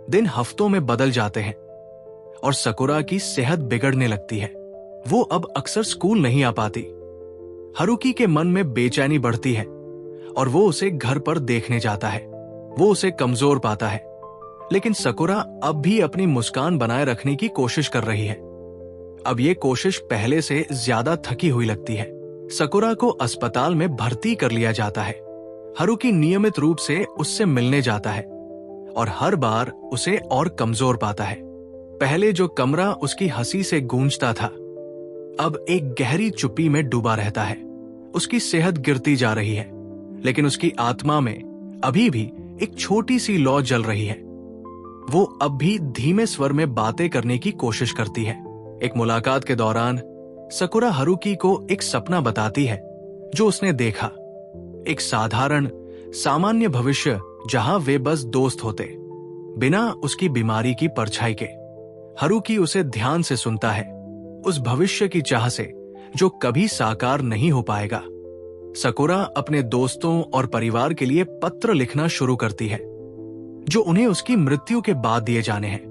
दिन हफ्तों में बदल जाते हैं और सकुरा की सेहत बिगड़ने लगती है। वो अब अक्सर स्कूल नहीं आ पाती। हारुकी के मन में बेचैनी बढ़ती है और वो उसे घर पर देखने जाता है। वो उसे कमजोर पाता है, लेकिन सकुरा अब भी अपनी मुस्कान बनाए रखने की कोशिश कर रही है। अब ये कोशिश पहले से ज्यादा थकी हुई लगती है। सकुरा को अस्पताल में भर्ती कर लिया जाता है। हारुकी नियमित रूप से उससे मिलने जाता है और हर बार उसे और कमजोर पाता है। पहले जो कमरा उसकी हंसी से गूंजता था, अब एक गहरी चुप्पी में डूबा रहता है। उसकी सेहत गिरती जा रही है, लेकिन उसकी आत्मा में अभी भी एक छोटी सी लौ जल रही है। वो अब भी धीमे स्वर में बातें करने की कोशिश करती है। एक मुलाकात के दौरान सकुरा हारुकी को एक सपना बताती है जो उसने देखा। एक साधारण सामान्य भविष्य जहां वे बस दोस्त होते, बिना उसकी बीमारी की परछाई के। हारुकी उसे ध्यान से सुनता है, उस भविष्य की चाह से जो कभी साकार नहीं हो पाएगा। सकुरा अपने दोस्तों और परिवार के लिए पत्र लिखना शुरू करती है, जो उन्हें उसकी मृत्यु के बाद दिए जाने हैं।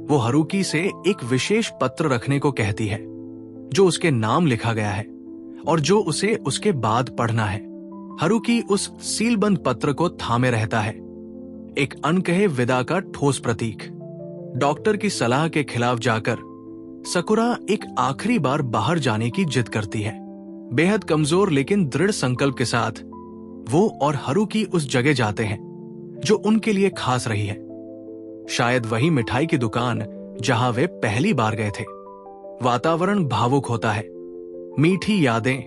वो हारुकी से एक विशेष पत्र रखने को कहती है, जो उसके नाम लिखा गया है और जो उसे उसके बाद पढ़ना है। हारुकी उस सीलबंद पत्र को थामे रहता है, एक अनकहे विदा का ठोस प्रतीक। डॉक्टर की सलाह के खिलाफ जाकर सकुरा एक आखिरी बार बाहर जाने की जिद करती है। बेहद कमजोर लेकिन दृढ़ संकल्प के साथ वो और हारुकी उस जगह जाते हैं जो उनके लिए खास रही है। शायद वही मिठाई की दुकान जहां वे पहली बार गए थे। वातावरण भावुक होता है, मीठी यादें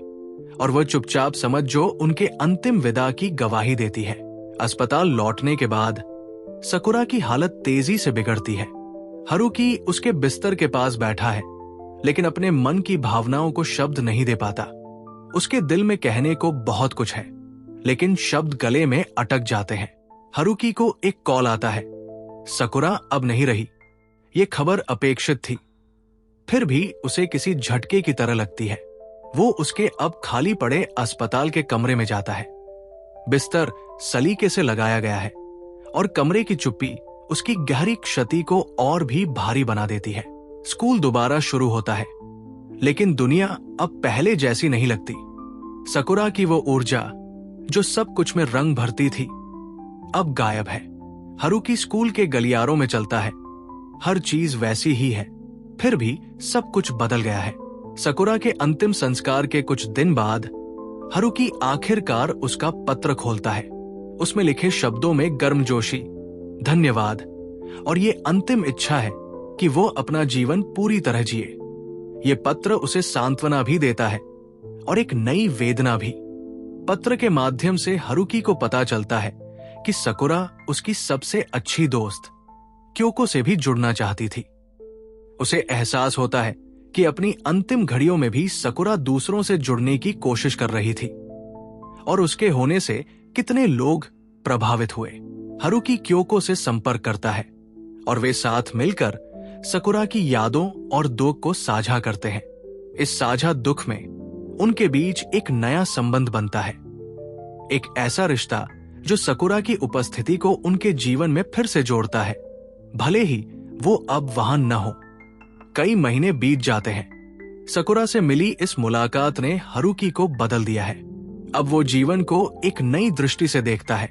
और वह चुपचाप समझ जो उनके अंतिम विदा की गवाही देती है। अस्पताल लौटने के बाद सकुरा की हालत तेजी से बिगड़ती है। हारुकी उसके बिस्तर के पास बैठा है, लेकिन अपने मन की भावनाओं को शब्द नहीं दे पाता। उसके दिल में कहने को बहुत कुछ है, लेकिन शब्द गले में अटक जाते हैं। हारुकी को एक कॉल आता है। सकुरा अब नहीं रही। ये खबर अपेक्षित थी, फिर भी उसे किसी झटके की तरह लगती है। वो उसके अब खाली पड़े अस्पताल के कमरे में जाता है। बिस्तर सलीके से लगाया गया है और कमरे की चुप्पी उसकी गहरी क्षति को और भी भारी बना देती है। स्कूल दोबारा शुरू होता है, लेकिन दुनिया अब पहले जैसी नहीं लगती। सकुरा की वो ऊर्जा जो सब कुछ में रंग भरती थी, अब गायब है। हारुकी स्कूल के गलियारों में चलता है, हर चीज वैसी ही है, फिर भी सब कुछ बदल गया है। सकुरा के अंतिम संस्कार के कुछ दिन बाद हारुकी आखिरकार उसका पत्र खोलता है। उसमें लिखे शब्दों में गर्मजोशी, धन्यवाद और ये अंतिम इच्छा है कि वो अपना जीवन पूरी तरह जिए। ये पत्र उसे सांत्वना भी देता है और एक नई वेदना भी। पत्र के माध्यम से हारुकी को पता चलता है कि सकुरा उसकी सबसे अच्छी दोस्त क्योको से भी जुड़ना चाहती थी। उसे एहसास होता है कि अपनी अंतिम घड़ियों में भी सकुरा दूसरों से जुड़ने की कोशिश कर रही थी और उसके होने से कितने लोग प्रभावित हुए। हारुकी क्योको से संपर्क करता है और वे साथ मिलकर सकुरा की यादों और दुख को साझा करते हैं। इस साझा दुख में उनके बीच एक नया संबंध बनता है, एक ऐसा रिश्ता जो सकुरा की उपस्थिति को उनके जीवन में फिर से जोड़ता है, भले ही वो अब वहां न हो। कई महीने बीत जाते हैं। सकुरा से मिली इस मुलाकात ने हारुकी को बदल दिया है। अब वो जीवन को एक नई दृष्टि से देखता है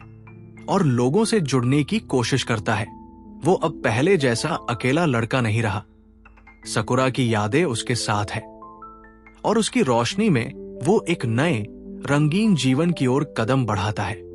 और लोगों से जुड़ने की कोशिश करता है। वो अब पहले जैसा अकेला लड़का नहीं रहा। सकुरा की यादें उसके साथ है और उसकी रोशनी में वो एक नए रंगीन जीवन की ओर कदम बढ़ाता है।